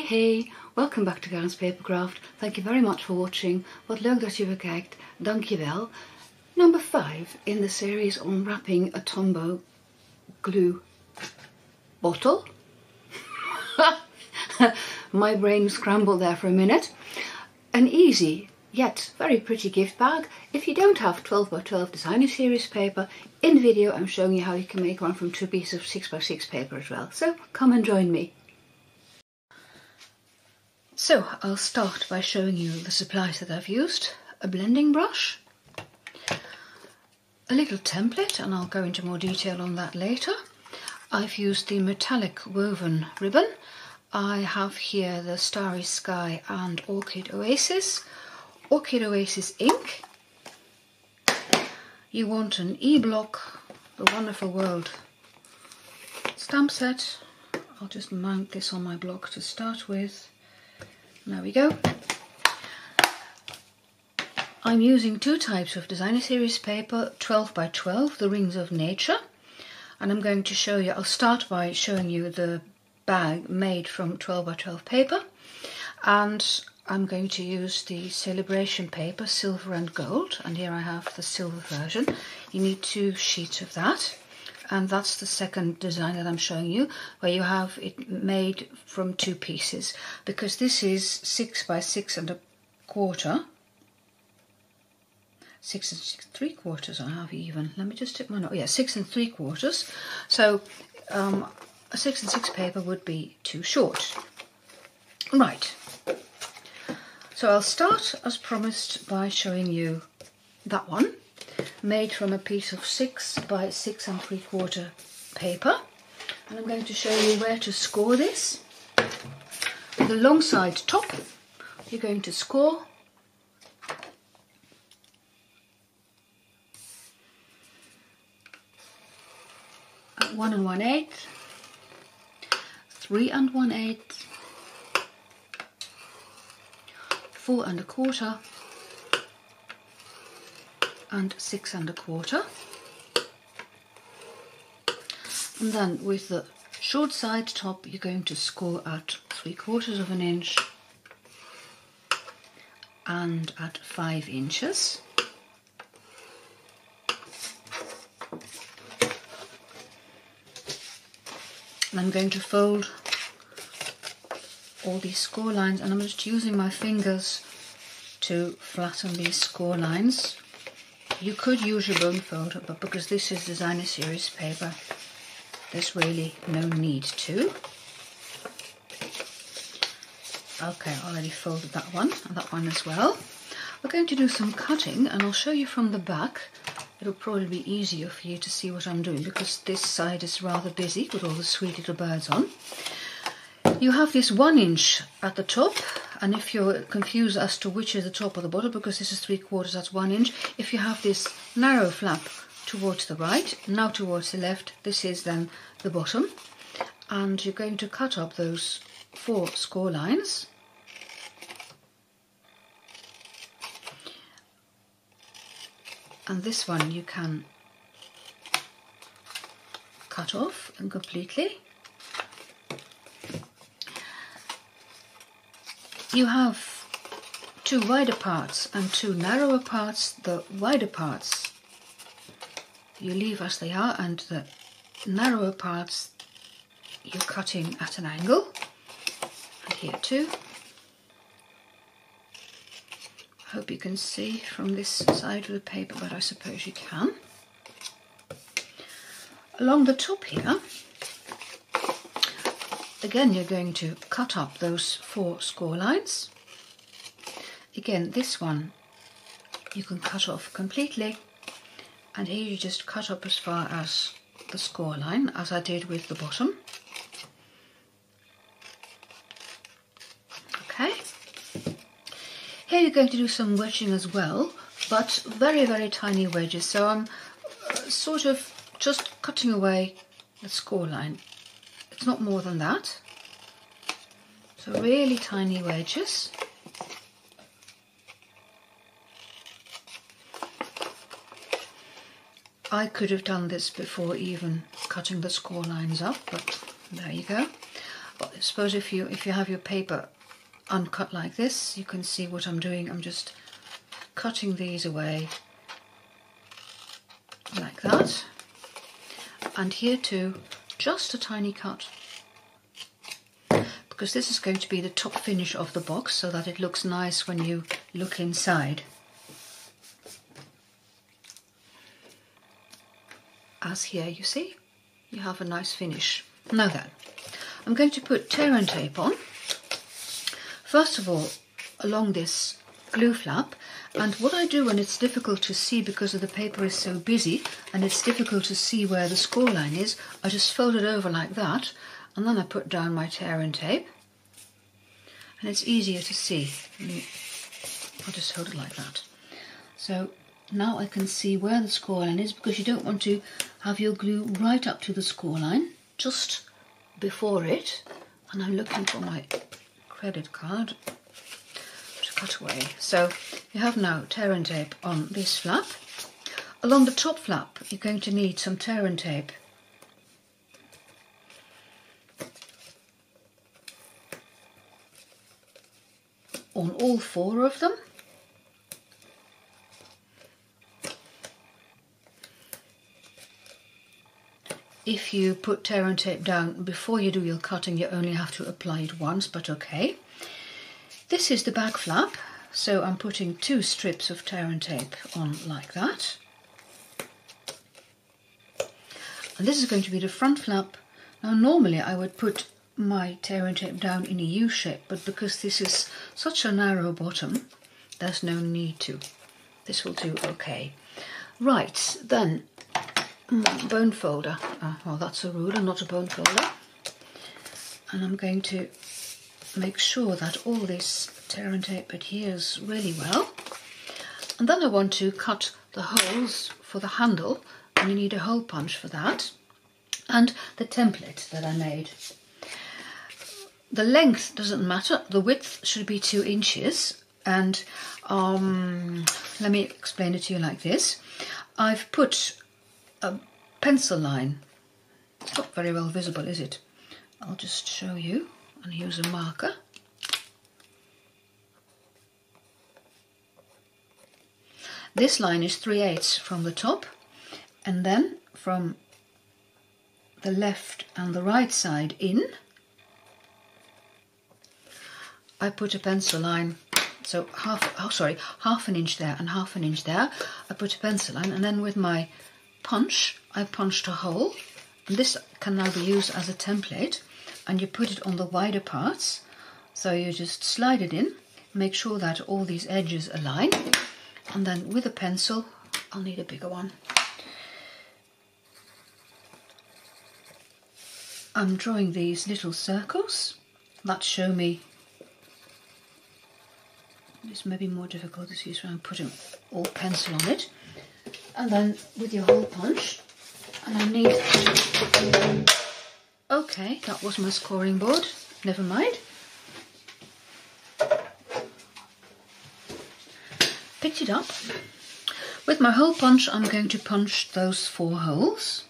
Hey, welcome back to Karen's Papercraft. Thank you very much for watching. Wat leuk dat je weer kijkt. Dankjewel. Number 5 in the series unwrapping a Tombow glue bottle. My brain scrambled there for a minute. An easy yet very pretty gift bag. If you don't have 12x12 designer series paper, in the video I'm showing you how you can make one from 2 pieces of 6x6 paper as well. So come and join me. So I'll start by showing you the supplies that I've used. A blending brush, a little template, and I'll go into more detail on that later. I've used the metallic woven ribbon. I have here the Starry Sky and Orchid Oasis. Orchid Oasis ink. You want an E-block, the Wonderful World stamp set. I'll just mount this on my block to start with. There we go. I'm using 2 types of designer series paper, 12x12, the Rings of Nature, and I'm going to show you, I'll start by showing you the bag made from 12x12 paper, and I'm going to use the Celebration paper, silver and gold, and here I have the silver version. You need 2 sheets of that. And that's the second design that I'm showing you, where you have it made from 2 pieces, because this is 6x6 1/4, 6 3/4 I have even. Let me just take my note. Yeah, 6 3/4. So a 6 and 6 paper would be too short. Right. So I'll start as promised by showing you that one, made from a piece of 6x6 3/4 paper, and I'm going to show you where to score this. The long side top, you're going to score at 1 1/8, 3 1/8, 4 1/4, and 6 1/4, and then with the short side top you're going to score at 3/4 of an inch and at 5 inches. And I'm going to fold all these score lines, and I'm just using my fingers to flatten these score lines. You could use your bone folder, but because this is designer series paper, there's really no need to. Okay, I already folded that one and that one as well. We're going to do some cutting, and I'll show you from the back. It'll probably be easier for you to see what I'm doing, because this side is rather busy with all the sweet little birds on. You have this 1 inch at the top, and if you're confused as to which is the top or the bottom, because this is 3/4, that's 1 inch, if you have this narrow flap towards the right, now towards the left, this is then the bottom, and you're going to cut up those 4 score lines. And this one you can cut off and completely. You have 2 wider parts and 2 narrower parts. The wider parts you leave as they are, and the narrower parts you're cutting at an angle. And here too. I hope you can see from this side of the paper, but I suppose you can. Along the top here, again you're going to cut up those 4 score lines. Again, this one you can cut off completely, and here you just cut up as far as the score line, as I did with the bottom. Okay. Here you're going to do some wedging as well, but very, very tiny wedges. So I'm sort of just cutting away the score line. It's not more than that. So really tiny wedges. I could have done this before even cutting the score lines up, but there you go. But I suppose if you have your paper uncut like this, you can see what I'm doing. I'm just cutting these away like that, and here too, just a tiny cut, because this is going to be the top finish of the box so that it looks nice when you look inside. As here, you see, you have a nice finish. Now then, I'm going to put tear and tape on. First of all, along this glue flap, and what I do when it's difficult to see because the paper is so busy and it's difficult to see where the score line is, I just fold it over like that, and then I put down my tear and tape, and it's easier to see. I'll just hold it like that. So now I can see where the score line is, because you don't want to have your glue right up to the score line, just before it. And I'm looking for my credit card to cut away. So you have now tear and tape on this flap. Along the top flap, you're going to need some tear and tape on all 4 of them. If you put tear and tape down before you do your cutting, you only have to apply it once, but okay. This is the back flap, so I'm putting 2 strips of tear and tape on like that. And this is going to be the front flap. Now normally I would put my tear and tape down in a U shape, but because this is such a narrow bottom, there's no need to. This will do okay. Right, then bone folder. Well, that's a ruler, not a bone folder. And I'm going to make sure that all this tear and tape adheres really well. And then I want to cut the holes for the handle, and you need a hole punch for that, and the template that I made. The length doesn't matter, the width should be 2 inches, and let me explain it to you like this. I've put a pencil line. It's not very well visible, is it? I'll just show you and use a marker. This line is 3/8 from the top, and then from the left and the right side in, I put a pencil line. So half an inch there and half an inch there. I put a pencil line, and then with my punch, I punched a hole. And this can now be used as a template, and you put it on the wider parts. So you just slide it in, make sure that all these edges align, and then with a pencil, I'll need a bigger one. I'm drawing these little circles that show me. This may be more difficult to see, so I'm putting all pencil on it. And then with your hole punch, and I need... Okay, that was my scoring board, never mind. Picked it up. With my hole punch, I'm going to punch those 4 holes.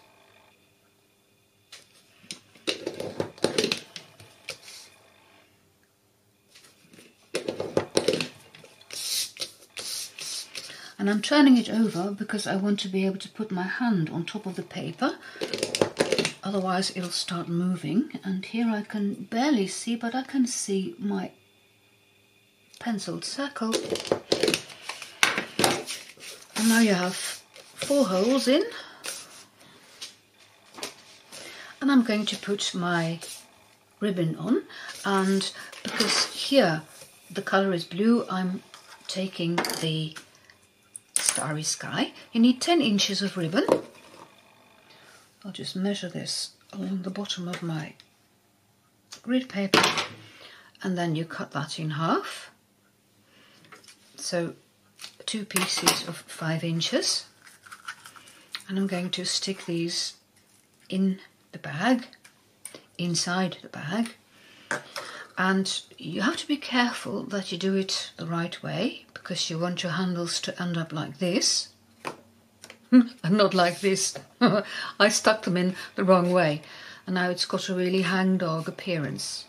And I'm turning it over because I want to be able to put my hand on top of the paper, otherwise it'll start moving. And here I can barely see, but I can see my penciled circle. And now you have 4 holes in, and I'm going to put my ribbon on, and because here the colour is blue, I'm taking the Starry Sky. You need 10 inches of ribbon. I'll just measure this along the bottom of my grid paper, and then you cut that in half. So 2 pieces of 5 inches, and I'm going to stick these in the bag, inside the bag. And you have to be careful that you do it the right way, because you want your handles to end up like this and not like this. I stuck them in the wrong way. and now it's got a really hangdog appearance.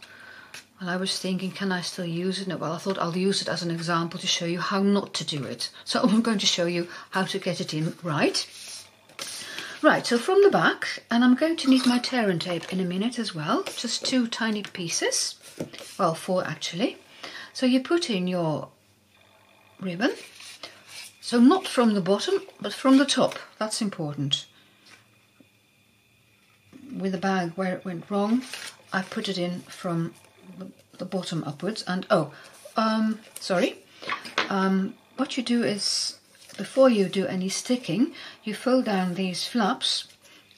And I was thinking, can I still use it? No, well, I thought I'll use it as an example to show you how not to do it. So I'm going to show you how to get it in right. Right, so from the back, and I'm going to need my tear and tape in a minute as well, just 2 tiny pieces, well 4 actually. So you put in your ribbon, so not from the bottom but from the top, that's important. With the bag where it went wrong, I put it in from the bottom upwards. And what you do is, before you do any sticking, you fold down these flaps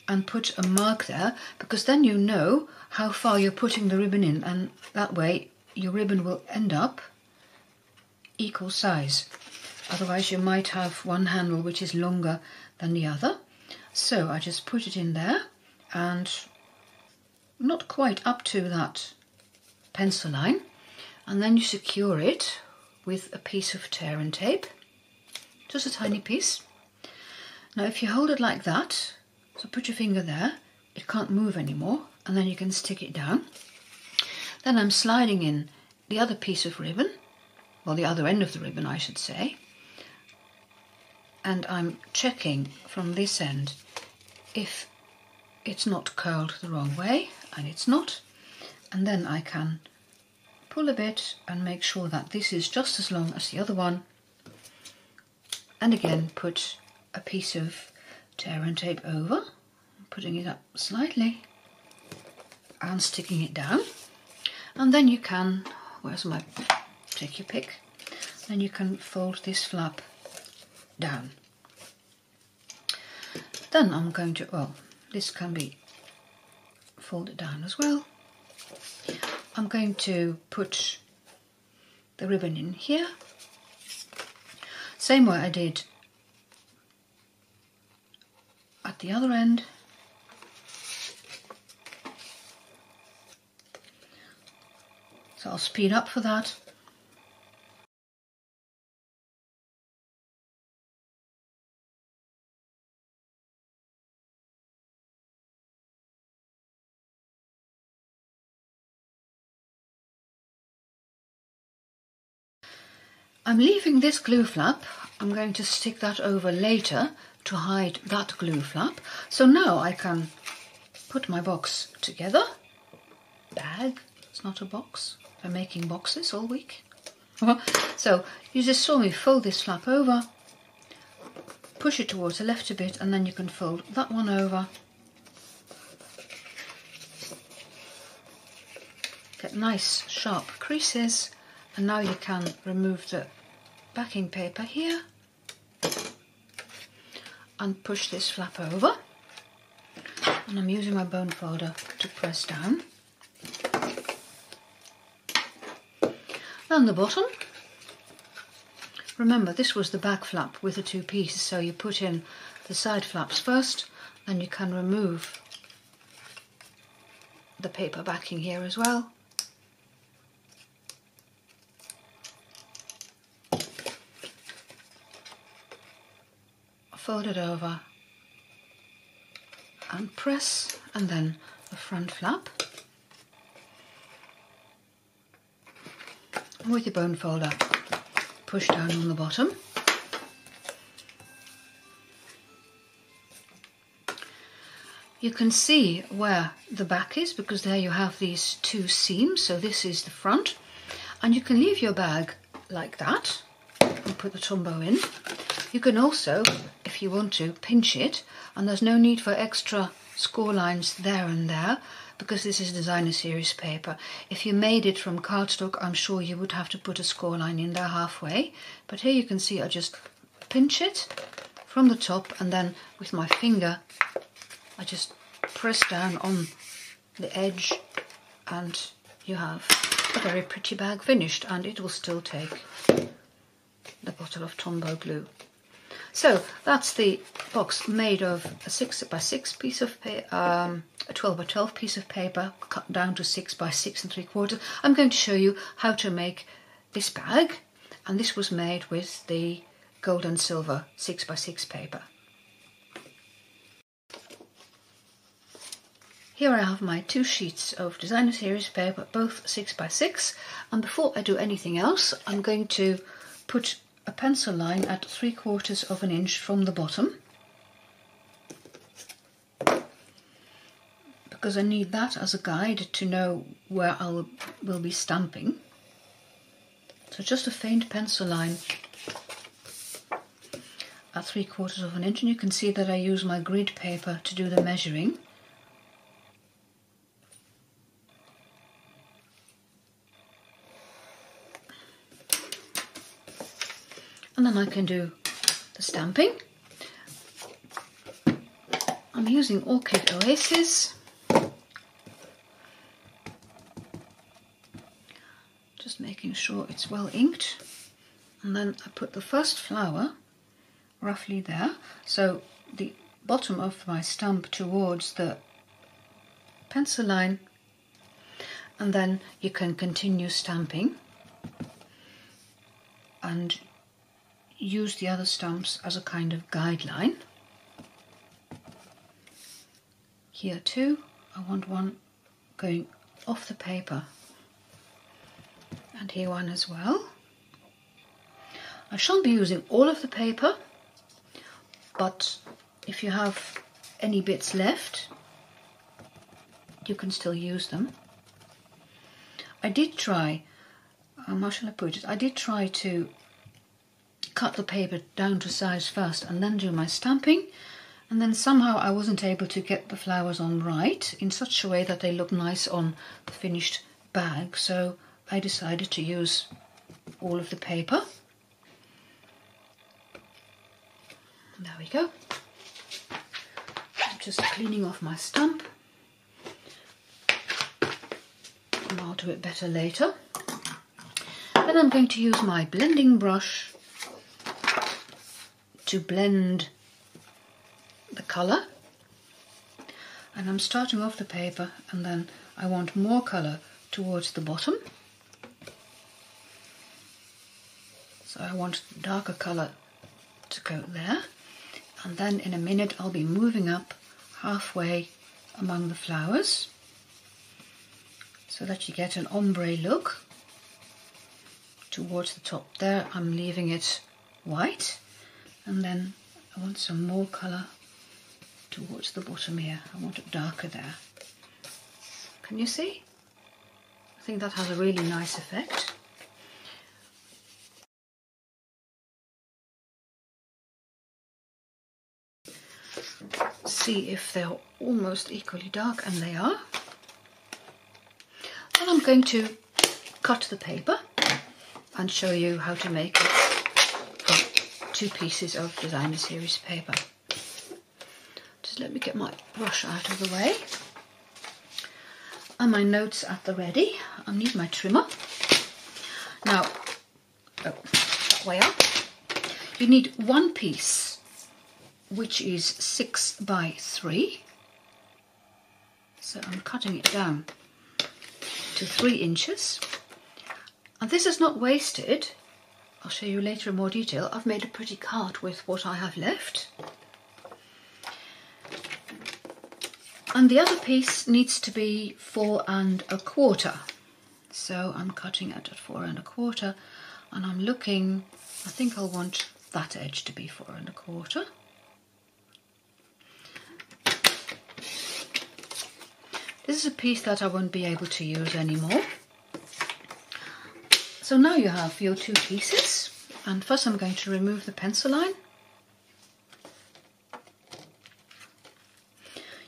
and put a mark there, because then you know how far you're putting the ribbon in, and that way your ribbon will end up equal size. Otherwise you might have one handle which is longer than the other. So I just put it in there, and not quite up to that pencil line, and then you secure it with a piece of tear and tape, just a tiny piece. Now if you hold it like that, so put your finger there, it can't move anymore, and then you can stick it down. Then I'm sliding in the other piece of ribbon, well the other end of the ribbon I should say, and I'm checking from this end if it's not curled the wrong way, and it's not, and then I can pull a bit and make sure that this is just as long as the other one, and again put a piece of tear and tape over, putting it up slightly and sticking it down, and then you can, take your pick, then you can fold this flap down. Then I'm going to, well, this can be folded down as well. I'm going to put the ribbon in here, same way I did at the other end. So I'll speed up for that. I'm leaving this glue flap. I'm going to stick that over later to hide that glue flap. So now I can put my box together. Bag, it's not a box. I'm making boxes all week. So you just saw me fold this flap over, push it towards the left a bit, and then you can fold that one over. Get nice sharp creases, and now you can remove the backing paper here and push this flap over, and I'm using my bone folder to press down. Then the bottom, remember this was the back flap with the 2 pieces, so you put in the side flaps first, then you can remove the paper backing here as well. Fold it over and press, and then the front flap. And with your bone folder, push down on the bottom. You can see where the back is, because there you have these 2 seams, so this is the front. And you can leave your bag like that and put the Tombow in. You can also, if you want to, pinch it, and there's no need for extra score lines there and there, because this is designer series paper. If you made it from cardstock, I'm sure you would have to put a score line in there halfway, but here you can see I just pinch it from the top, and then with my finger I just press down on the edge, and you have a very pretty bag finished, and it will still take the bottle of Tombow glue. So that's the box made of a 6x6 piece of paper, a 12x12 piece of paper cut down to 6x6 3/4. I'm going to show you how to make this bag, and this was made with the gold and silver 6x6 paper. Here I have my 2 sheets of Designer Series paper, both 6x6, and before I do anything else, I'm going to put a pencil line at 3/4 of an inch from the bottom, because I need that as a guide to know where I will be stamping. So just a faint pencil line at 3/4 of an inch, and you can see that I use my grid paper to do the measuring. And then I can do the stamping. I'm using Orchid Oasis. Just making sure it's well inked. And then I put the first flower roughly there, so the bottom of my stamp towards the pencil line, and then you can continue stamping and use the other stamps as a kind of guideline. Here too, I want one going off the paper, and here one as well. I shan't be using all of the paper, but if you have any bits left, you can still use them. I did try, how shall I put it? I did try to cut the paper down to size first and then do my stamping, and then somehow I wasn't able to get the flowers on right in such a way that they look nice on the finished bag, so I decided to use all of the paper. There we go. I'm just cleaning off my stamp, and I'll do it better later. Then I'm going to use my blending brush to blend the colour, and I'm starting off the paper, and then I want more colour towards the bottom, so I want darker colour to go there, and then in a minute I'll be moving up halfway among the flowers so that you get an ombre look towards the top. There I'm leaving it white, and then I want some more colour towards the bottom here. I want it darker there. Can you see? I think that has a really nice effect. See if they're almost equally dark, and they are. Then I'm going to cut the paper and show you how to make it from 2 pieces of Designer Series paper. Just let me get my brush out of the way, and my notes at the ready. I need my trimmer. Now, that way up, you need 1 piece which is 6 by 3, so I'm cutting it down to 3 inches, and this is not wasted. I'll show you later in more detail. I've made a pretty card with what I have left, and the other piece needs to be 4 1/4, so I'm cutting it at 4 1/4, and I'm looking, I think I'll want that edge to be 4 1/4. This is a piece that I won't be able to use anymore. So now you have your 2 pieces, and first I'm going to remove the pencil line.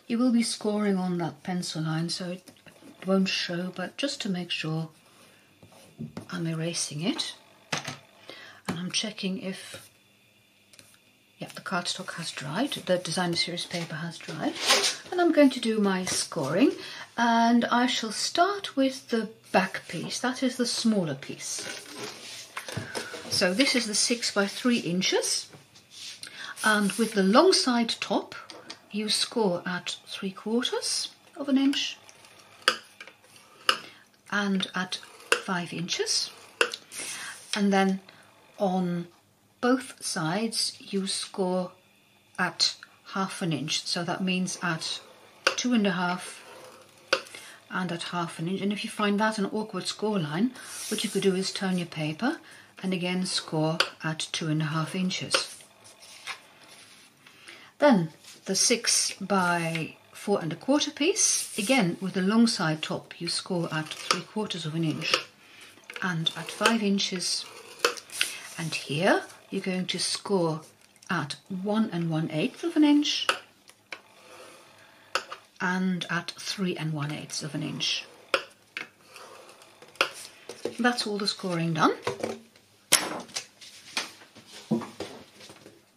You will be scoring on that pencil line, so it won't show, but just to make sure I'm erasing it. And I'm checking if, yeah, the cardstock has dried, the Designer Series paper has dried. And I'm going to do my scoring, and I shall start with the back piece. That is the smaller piece. So this is the 6 by 3 inches, and with the long side top you score at 3/4 of an inch and at 5 inches, and then on both sides you score at 1/2 inch, so that means at 2 1/2 and at 1/2 inch. And if you find that an awkward score line, what you could do is turn your paper and again score at 2.5 inches. Then the 6 by 4¼ piece, again with the long side top, you score at 3/4 inch and at 5 inches. And here you're going to score at 1 1/8 inch and at 3 1/8 inch. That's all the scoring done.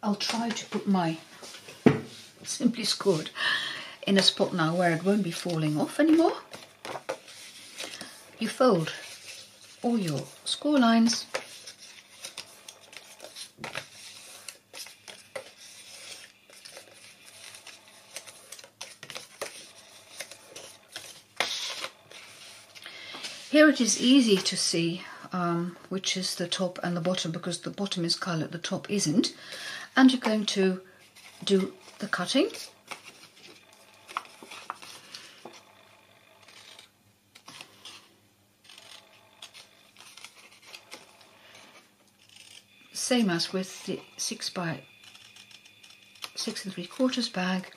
I'll try to put my Simply Scored in a spot now where it won't be falling off anymore. You fold all your score lines here. It is easy to see which is the top and the bottom, because the bottom is coloured, the top isn't. And you're going to do the cutting. Same as with the 6 by 6 3/4 bag,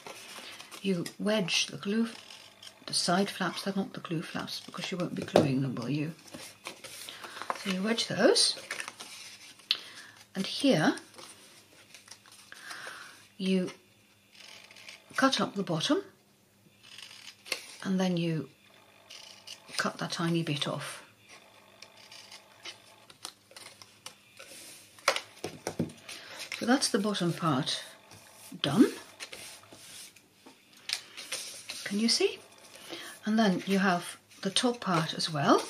you wedge the glue, the side flaps. They're not the glue flaps because you won't be gluing them, will you? So you wedge those, and here you cut up the bottom, and then you cut that tiny bit off. So that's the bottom part done. Can you see? And then you have the top part as well.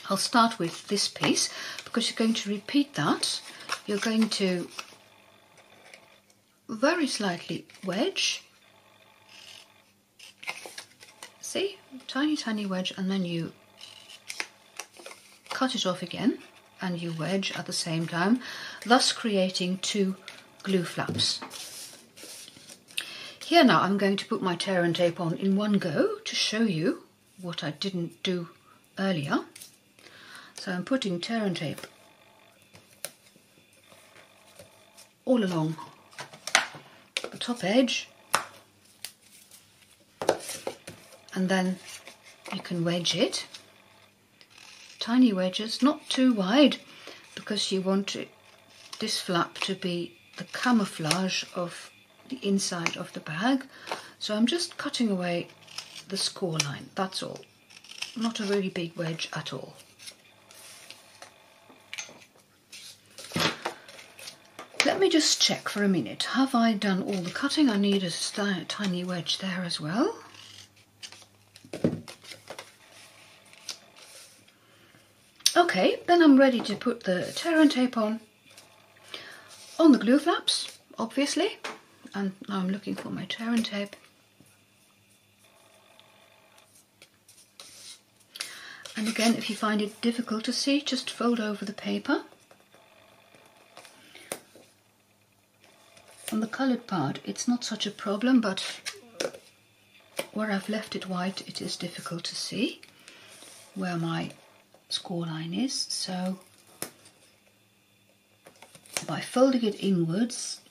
I'll start with this piece because you're going to repeat that. You're going to very slightly wedge. See? Tiny, tiny wedge, and then you cut it off again and you wedge at the same time, thus creating 2 glue flaps. Here now I'm going to put my tear and tape on in one go to show you what I didn't do earlier. So I'm putting tear and tape all along the top edge, and then you can wedge it. Tiny wedges, not too wide, because you want this flap to be the camouflage of the inside of the bag. So I'm just cutting away the score line, that's all. Not a really big wedge at all. Let me just check for a minute. Have I done all the cutting? I need a tiny wedge there as well. Okay, then I'm ready to put the tear and tape on the glue flaps, obviously. And now I'm looking for my tear and tape. And again, if you find it difficult to see, just fold over the paper. On the coloured part, it's not such a problem, but where I've left it white, it is difficult to see where my score line is. So by folding it inwards,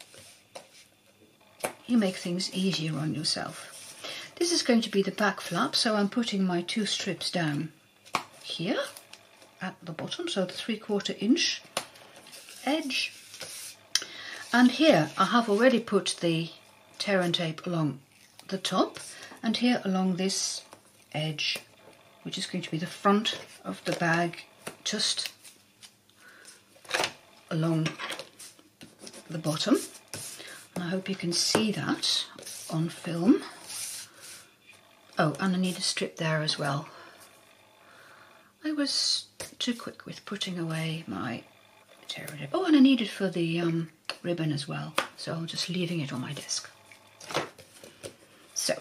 you make things easier on yourself. This is going to be the back flap, so I'm putting my 2 strips down here at the bottom, so the 3/4 inch edge. And here I have already put the tear and tape along the top, and here along this edge, which is going to be the front of the bag, just along the bottom. And I hope you can see that on film. Oh, and I need a strip there as well. I was too quick with putting away my tear and tape. Oh, and I need it for the ribbon as well, so I'm just leaving it on my desk. So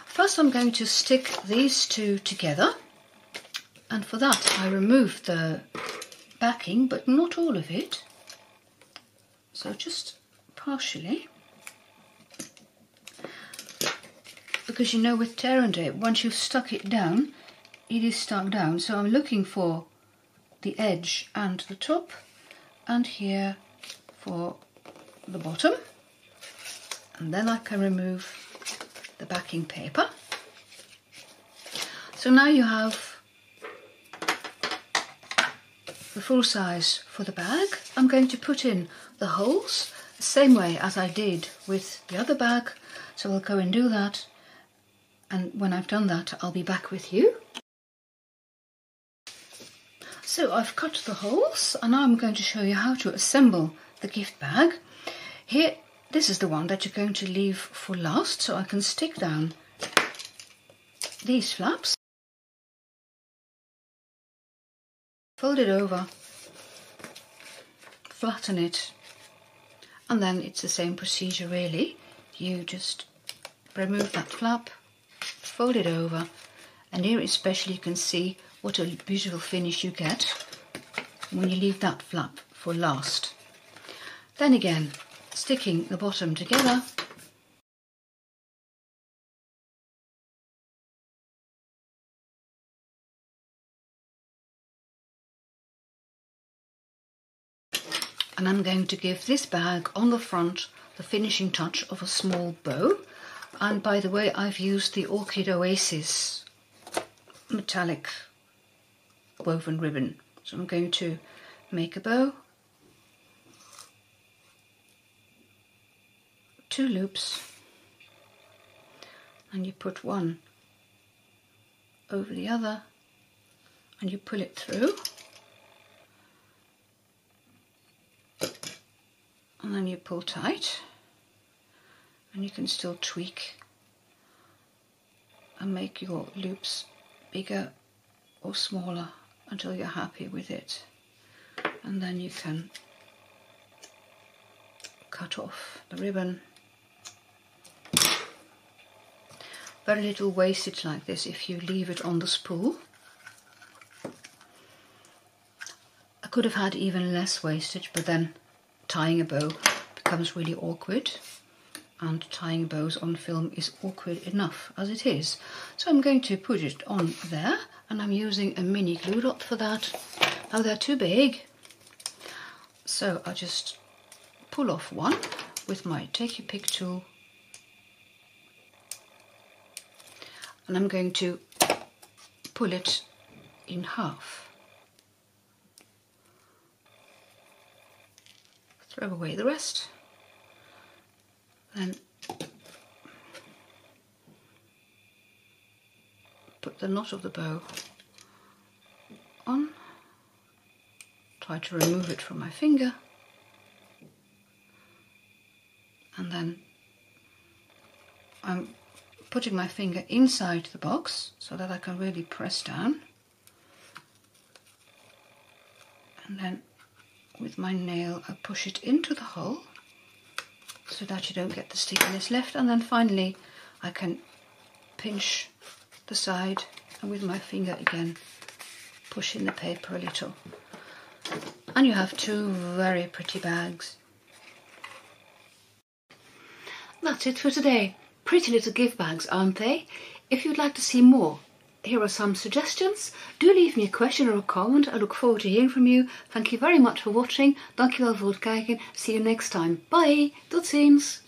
first I'm going to stick these two together, and for that I removed the backing, but not all of it, so just partially. The because you know with tear and tape, once you've stuck it down, it is stuck down. So I'm looking for the edge and the top, and here for the bottom, and then I can remove the backing paper. So now you have the full size for the bag. I'm going to put in the holes the same way as I did with the other bag, so I'll go and do that, and when I've done that I'll be back with you. So I've cut the holes, and now I'm going to show you how to assemble the gift bag. Here, this is the one that you're going to leave for last, so I can stick down these flaps, fold it over, flatten it, and then it's the same procedure really. You just remove that flap, fold it over, and here especially you can see what a beautiful finish you get when you leave that flap for last. Then again, sticking the bottom together, and I'm going to give this bag on the front the finishing touch of a small bow. And by the way, I've used the Orchid Oasis metallic woven ribbon. So I'm going to make a bow, 2 loops, and you put one over the other and you pull it through, and then you pull tight, and you can still tweak and make your loops bigger or smaller until you're happy with it, and then you can cut off the ribbon. Very little wastage like this if you leave it on the spool. I could have had even less wastage, but then tying a bow becomes really awkward, and tying bows on film is awkward enough as it is. So I'm going to put it on there, and I'm using a mini glue dot for that. Now they're too big, so I just pull off one with my Take Your Pick tool, and I'm going to pull it in half. Throw away the rest, then put the knot of the bow on, try to remove it from my finger, and then I'm putting my finger inside the box so that I can really press down, and then with my nail I push it into the hole so that you don't get the stickiness left, and then finally I can pinch the side and with my finger again push in the paper a little, and you have 2 very pretty bags. That's it for today. Pretty little gift bags, aren't they? If you'd like to see more, here are some suggestions. Do leave me a question or a comment. I look forward to hearing from you. Thank you very much for watching. Dankjewel voor het kijken. See you next time. Bye. Tot ziens.